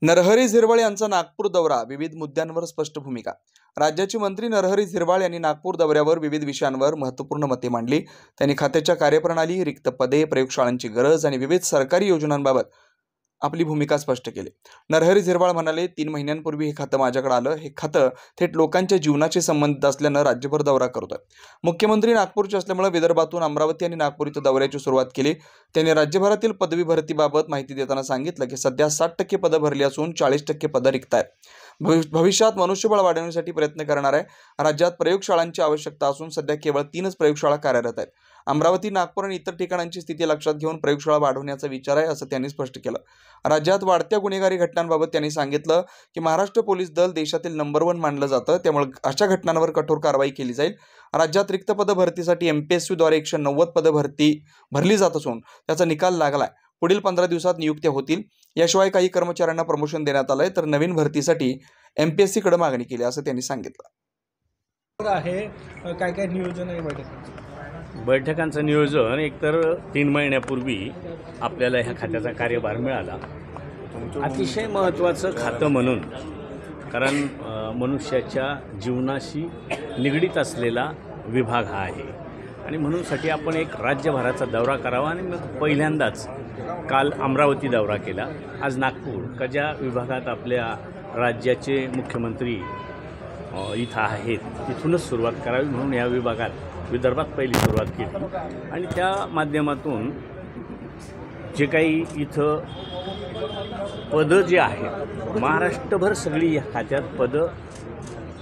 नरहरी झिरवाळ यांचा नागपूर दौरा, विविध मुद्द्यांवर स्पष्ट भूमिका। राज्याचे मंत्री नरहरी झिरवाळ यांनी नागपूर दौऱ्यावर विविध विषयांवर महत्त्वपूर्ण मते मांडली। त्यांनी खात्याच्या कार्यप्रणाली, रिक्त पदे, प्रयोगशाळांची गरज आणि विविध सरकारी योजनांबाबत आपली भूमिका स्पष्ट केली। नरहरी झिरवाळ म्हणाले, 3 महिन्यांपूर्वी हे खातं माझ्याकडे आलं। हे खातं थेट लोकांच्या जीवनाशी संबंधित असल्यानं राज्यभर दौरा करतोय। मुख्यमंत्री नागपूरचे असल्यामुळे विदर्भातून अमरावती आणि नागपूर इथं दौऱ्याची सुरुवात केली। त्यांनी राज्यभरातील पदवी भरतीबाबत माहिती देताना सांगितलं की सध्या 60% पदं भरली असून 40% पदं रिक्त आहेत। भविष्यात मनुष्यबळ वाढवण्यासाठी प्रयत्न करणार आहे। राज्यात प्रयोगशाळांची आवश्यकता असून सध्या केवळ 3च प्रयोगशाळा कार्यरत आहेत। अमरावती, नागपूर आणि इतर ठिकाणांची स्थिती लक्षात घेऊन प्रयोगशाळा वाढवण्याचा विचार आहे, असं त्यांनी स्पष्ट केलं। राज्यात वाढत्या गुन्हेगारी घटनांबाबत त्यांनी सांगितलं की महाराष्ट्र पोलीस दल देशातील नंबर 1 मानलं जातं, त्यामुळे अशा घटनांवर कठोर कारवाई केली जाईल। राज्यात रिक्त पदं भरतीसाठी MPSC द्वारे 190 पदं भरली जात असून त्याचा निकाल लागलाय। पुढील 15 दिवसात नियुक्त्या होतील। याशिवाय काही कर्मचाऱ्यांना प्रमोशन देण्यात आलंय, तर नवीन भरतीसाठी MPSC कडे मागणी केली, असं त्यांनी सांगितलं। काय काय नियोजन आहे बैठकांचं नियोजन? एकतर 3 महिन्यापूर्वी आपल्याला ह्या खात्याचा कार्यभार मिळाला। अतिशय महत्त्वाचं खातं म्हणून, कारण मनुष्याच्या जीवनाशी निगडीत असलेला विभाग हा आहे आणि म्हणूनसाठी आपण एक राज्यभराचा दौरा करावा आणि मग पहिल्यांदाच काल अमरावती दौरा केला, आज नागपूर, का ज्या विभागात आपल्या राज्याचे मुख्यमंत्री इथं आहेत तिथूनच सुरुवात करावी म्हणून या विभागात विदर्भात पहिली सुरुवात केली आणि त्या माध्यमातून जे काही इथं पदं जे आहेत महाराष्ट्रभर सगळी या खात्यात पदं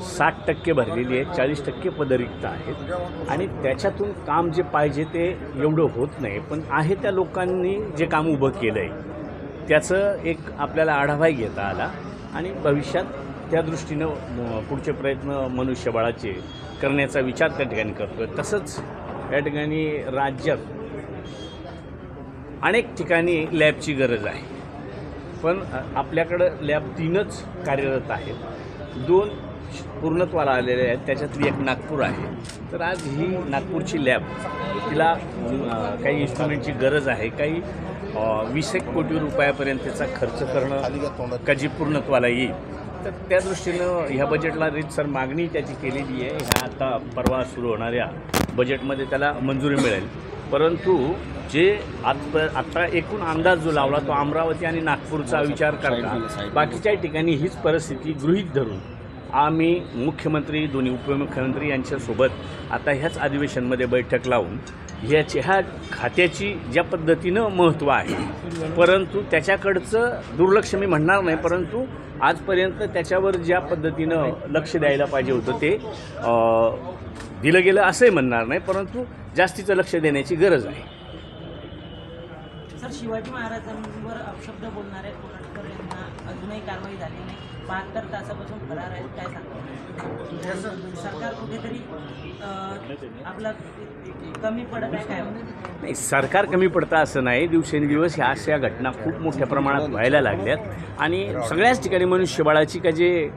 60% भरलेली आहेत, 40% पदं रिक्त आहेत आणि त्याच्यातून काम जे पाहिजे ते एवढं होत नाही, पण आहे त्या लोकांनी जे काम उभं केलं आहे त्याचं एक आपल्याला आढावा घेता आला आणि भविष्यात त्या दृष्टीनं पुढचे प्रयत्न मनुष्यबळाचे करण्याचा विचार त्या ठिकाणी करतो आहे। तसंच या ठिकाणी राज्यात अनेक ठिकाणी लॅबची गरज आहे, पण आपल्याकडं लॅब 3च कार्यरत आहेत, 2 पूर्णत्वाला आलेले आहेत, त्याच्यातली एक नागपूर आहे। तर आज ही नागपूरची लॅब, तिला काही इन्स्ट्रुमेंटची गरज आहे, काही 20 कोटी रुपयापर्यंतचा खर्च करणं कधी पूर्णत्वाला येईल, तर त्या दृष्टीनं ह्या बजेटला रीतसर मागणी त्याची केलेली आहे। ह्या आता परवा सुरू होणाऱ्या बजेटमध्ये त्याला मंजुरी मिळेल, परंतु जे आत्ता एकूण अंदाज जो लावला तो अमरावती आणि नागपूरचा विचार करता बाकीच्या ठिकाणी हीच परिस्थिती गृहीत धरून आम्ही मुख्यमंत्री, दोन्ही उपमुख्यमंत्री यांच्यासोबत आता ह्याच अधिवेशनमध्ये बैठक लावून ह्या खात्याची ज्या पद्धतीनं महत्त्व आहे, परंतु त्याच्याकडचं दुर्लक्ष मी म्हणणार नाही, परंतु आजपर्यंत त्याच्यावर ज्या पद्धतीनं लक्ष द्यायला पाहिजे होतं ते दिलं गेलं असंही म्हणणार नाही, परंतु जास्तीचं लक्ष देण्याची गरज आहे। सर, शिवाजी महाराजांवर अपशब्द बोलणाऱ्या कोल्हटकर यांना अजूनही कारवाई झाली नाही, 72 तासापासून फरार आहेत, काय सांगतो? सरकार कुठेतरी आपलं कमी पडत आहे काय? नाही, सरकार कमी पडतं असं नाही, दिवसेंदिवस ह्या अशा घटना खूप मोठ्या प्रमाणात व्हायला लागल्यात आणि सगळ्याच ठिकाणी मनुष्यबळाची का जे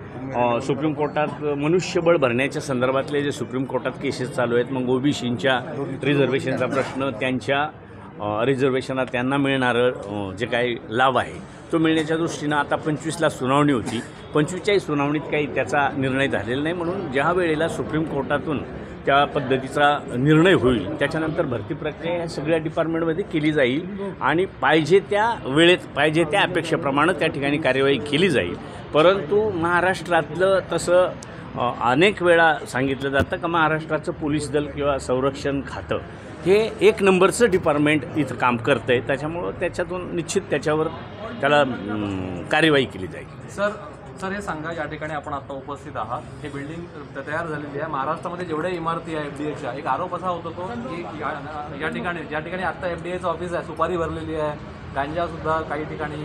सुप्रीम कोर्टात मनुष्यबळ भरण्याच्या संदर्भातले जे सुप्रीम कोर्टात केसेस चालू आहेत, मग OBCंच्या रिझर्वेशनचा प्रश्न, त्यांच्या रिझर्वेशनात त्यांना मिळणारं जे काही लाभ आहे तो मिळण्याच्या दृष्टीनं आता 25ला सुनावणी होती, 25च्याही सुनावणीत काही त्याचा निर्णय झालेला नाही, म्हणून ज्या वेळेला सुप्रीम कोर्टातून त्या पद्धतीचा निर्णय होईल त्याच्यानंतर भरती प्रक्रिया या सगळ्या डिपार्टमेंटमध्ये केली जाईल आणि पाहिजे त्या वेळेत पाहिजे त्या अपेक्षेप्रमाणे त्या ठिकाणी कार्यवाही केली जाईल। परंतु महाराष्ट्रातलं तसं अनेक वेळा सांगितलं जातं का महाराष्ट्राचं पोलीस दल किंवा संरक्षण खातं हे 1 नंबरचं डिपार्टमेंट इथं काम करतं आहे, त्याच्यामुळं त्याच्यातून निश्चित त्याच्यावर त्याला कार्यवाही केली जाईल। सर, हे सांगा, या ठिकाणी आपण आता उपस्थित आहात, हे बिल्डिंग तयार झालेली आहे, महाराष्ट्रामध्ये जेवढ्या इमारती आहे FDAच्या, एक आरोप असा होतो तो की या ठिकाणी ज्या ठिकाणी आता FDAचं ऑफिस आहे, सुपारी भरलेली आहे, गांजासुद्धा काही ठिकाणी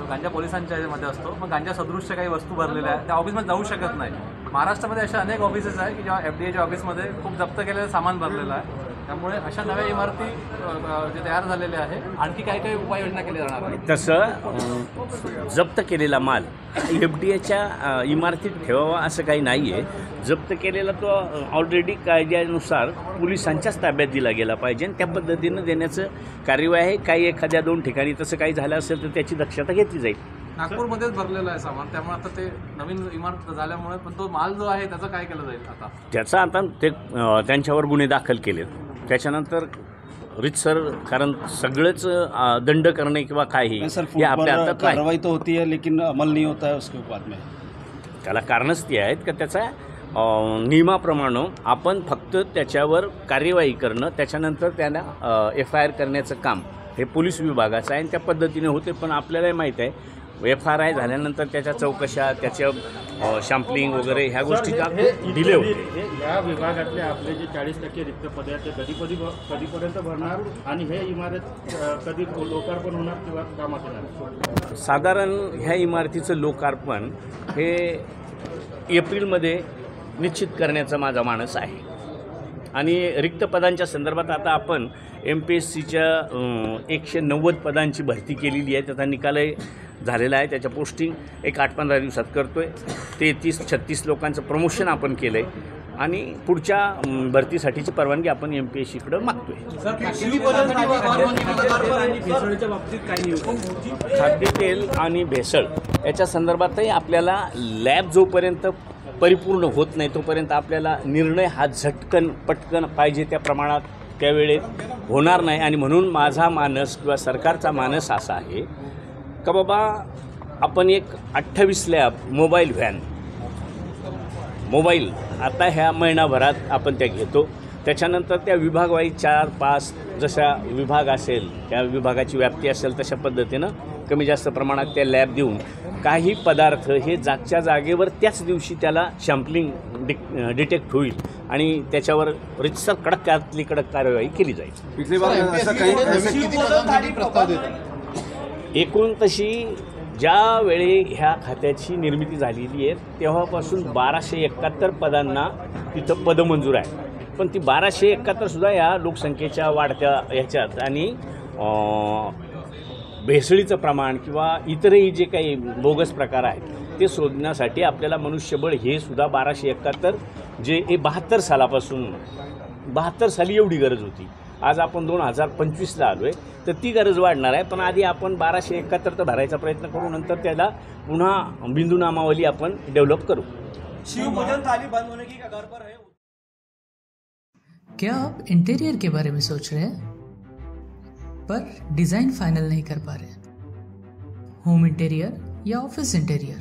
गांजा पोलिसांच्या ह्याच्यामध्ये असतो, मग गांजा सदृश्य काही वस्तू भरलेल्या आहेत, त्या ऑफिसमध्ये जाऊ शकत नाही। महाराष्ट्रामध्ये अशा अनेक ऑफिसेस आहे की जेव्हा FDAच्या ऑफिसमध्ये खूप जप्त केलेलं सामान भरलेलं आहे, त्यामुळे अशा नव्या इमारती जे तयार झालेल्या आहे, आणखी काही काही उपाययोजना केल्या जाणार आहे? तसं जप्त केलेला माल FDAच्या इमारतीत ठेवावा असं काही नाही आहे, जप्त केलेला तो ऑलरेडी कायद्यानुसार पोलिसांच्याच ताब्यात दिला गेला पाहिजे आणि त्या पद्धतीनं देण्याचं कार्यवाही आहे। काही 1-2 ठिकाणी तसं काही झालं असेल तर त्याची दक्षता घेतली जाईल। नागपूरमध्येच भरलेलं आहे सामान, त्यामुळे आता ते नवीन इमारत झाल्यामुळे पण तो माल जो आहे त्याचं काय केलं जाईल आता? त्याचा आता ते त्यांच्यावर गुन्हे दाखल केलेत, त्याच्यानंतर रितसर, कारण सगळंच दंड करणे किंवा काही सर हे आपल्या हातात नाही. कार्रवाई तो होती है लेकिन अमल नहीं होता है उसके बाद में। त्याला कारणच ती आहेत का त्याचा नियमाप्रमाणे आपण फक्त त्याच्यावर कार्यवाही करणं, त्याच्यानंतर त्यांना FIR करण्याचं काम हे पोलीस विभागाचं आहे आणि त्या पद्धतीने होते. पण आपल्यालाही माहीत आहे FIR झाल्यानंतर त्याच्या चौकशा, त्याच्या शॅम्पलिंग वगैरे ह्या गोष्टी डिले होते. या विभागातले आपले जे 40% रिक्त पदे आहेत ते कधीपर्यंत भरणार आणि हे इमारत कधी लोकार्पण होणार किंवा कामात येणार? साधारण ह्या इमारतीचं लोकार्पण हे एप्रिलमध्ये निश्चित करण्याचा माझा मानस आहे. आणि रिक्त पदांच्या संदर्भात आता आपण MPSCच्या 190 पदांची भरती केलेली आहे. त्याचा निकालही झालेला आहे. त्याच्या पोस्टिंग एक 8-15 दिवसात करतो आहे. 33-36 लोकांचं प्रमोशन आपण केलं आहे आणि पुढच्या भरतीसाठीची परवानगी आपण MPSCकडे मागतो आहे. खाद्यतेल आणि भेसळ याच्या संदर्भातही आपल्याला लॅब जोपर्यंत परिपूर्ण होत नाही तोपर्यंत आपल्याला निर्णय हा पटकन पाहिजे त्या प्रमाणात त्यावेळेत होणार नाही. आणि म्हणून माझा मानस किंवा सरकारचा मानस असा आहे का बाबा आपण एक 28 लॅब मोबाईल आता ह्या महिनाभरात आपण त्या घेतो. त्याच्यानंतर त्या विभागवाईज 4-5 जशा विभाग असेल त्या विभागाची व्याप्ती असेल तशा पद्धतीनं कमी जास्त प्रमाणात त्या लॅब देऊन काही पदार्थ हे जागच्या जागेवर त्याच दिवशी त्याला शॅम्पलिंग डिटेक्ट होईल आणि त्याच्यावर रितसर कडकातली कडक कार्यवाही केली जाईल. एकूण तशी ज्यावेळी ह्या खात्याची निर्मिती झालेली आहे तेव्हापासून 1271 पदांना तिथं पदं मंजूर आहे. पण ती 1271सुद्धा या लोकसंख्येच्या वाढत्या ह्याच्यात आणि भेसळीचं प्रमाण किंवा इतरही जे काही बोगस प्रकार आहेत ते शोधण्यासाठी आपल्याला मनुष्यबळ हे सुद्धा 1271 जे 72 सालापासून 72 साली एवढी गरज होती. आज आपण 2025ला आलो आहे तर ती गरज वाढणार आहे. पण आधी आपण 1271 तर भरायचा प्रयत्न करू, नंतर त्याला पुन्हा बिंदू नामावली आपण डेव्हलप करू. शिवभोजन थाली बंद होने की कगार पर है। क्या आप इंटीरियर के बारे में सोच रहे हैं पर डिजाइन फाइनल नहीं कर पा रहे? होम इंटीरियर या ऑफिस इंटीरियर,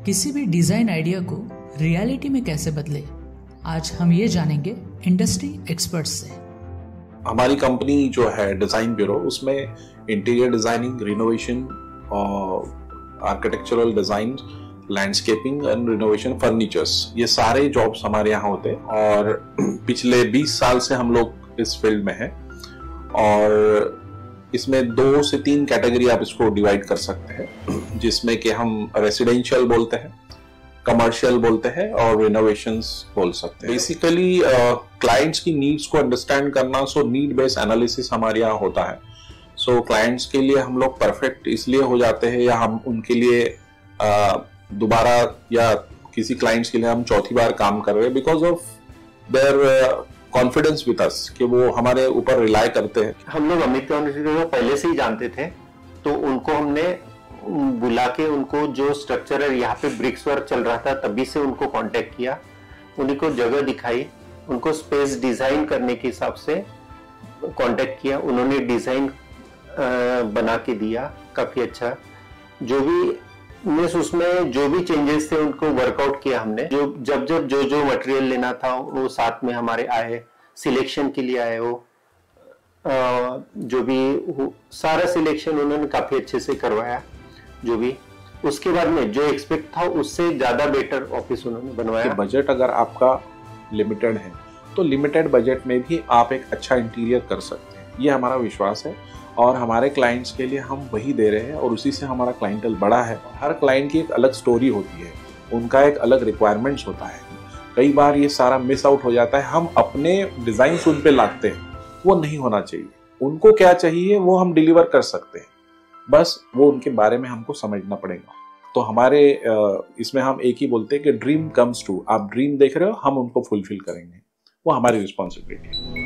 किसी भी डिजाइन आइडिया को रियलिटी में कैसे बदले, आज हम ये जानेंगे इंडस्ट्री एक्सपर्ट्स से। हमारी कंपनी जो है डिजाइन ब्यूरो, उसमें interior designing, renovation, architectural design, landscaping end renovation, furnitures, ये सारे जॉब्स हमारे यहाँ होते हैं और पिछले 20 साल से हम लोग इस फील्ड में हैं। और इसमें 2 से 3 कैटेगरी आप इसको डिवाइड कर सकते हैं, जिसमें कि हम रेसिडेंशियल बोलते हैं, कमर्शियल बोलते हैं और रिनोवेशंस बोल सकते हैं। बेसिकली क्लाइंट्स की नीड्स को अंडरस्टैंड करना, सो नीड बेस्ड एनालिसिस हमारे यहाँ होता है। सो क्लाइंट्स के लिए हम लोग परफेक्ट इसलिए हो जाते हैं या हम उनके लिए दोबारा या किसी क्लाइंट्स के लिए हम चौथी बार काम कर रहे हैं because of their confidence with us, कि वो हमारे ऊपर रिलाई करते हैं। हम लोग अमित को पहले से ही जानते थे, तो उनको हमने बुला के उनको जो स्ट्रक्चर यहाँ पे ब्रिक्स वर्क चल रहा था तभी से उनको कांटेक्ट किया, उन्हीं को जगह दिखाई, उनको स्पेस डिजाइन करने के हिसाब से कांटेक्ट किया, उन्होंने डिजाइन बना के दिया काफी अच्छा। जो भी उसमें जो भी चेंजेस थे उनको वर्कआउट किया हमने। जब जो मटेरियल लेना था वो साथ में हमारे आए, सिलेक्शन के लिए आए, वो जो भी सारा सिलेक्शन उन्होंने काफी अच्छे से करवाया। जो भी उसके बाद में जो एक्सपेक्ट था उससे ज्यादा बेटर ऑफिस उन्होंने बनवाया। बजट अगर आपका लिमिटेड है तो लिमिटेड बजट में भी आप एक अच्छा इंटीरियर कर सकते हैं, ये हमारा विश्वास है। और हमारे क्लाइंट्स के लिए हम वही दे रहे हैं और उसी से हमारा क्लाइंटल बड़ा है। हर क्लाइंट की एक अलग स्टोरी होती है, उनका एक अलग रिक्वायरमेंट्स होता है। कई बार ये सारा मिस आउट हो जाता है, हम अपने डिजाइन उन पे लाते हैं, वो नहीं होना चाहिए। उनको क्या चाहिए वो हम डिलीवर कर सकते हैं, बस वो उनके बारे में हमको समझना पड़ेगा। तो हमारे इसमें हम एक ही बोलते हैं कि ड्रीम कम्स ट्रू। आप ड्रीम देख रहे हो, हम उनको फुलफिल करेंगे, वो हमारी रिस्पॉन्सिबिलिटी है।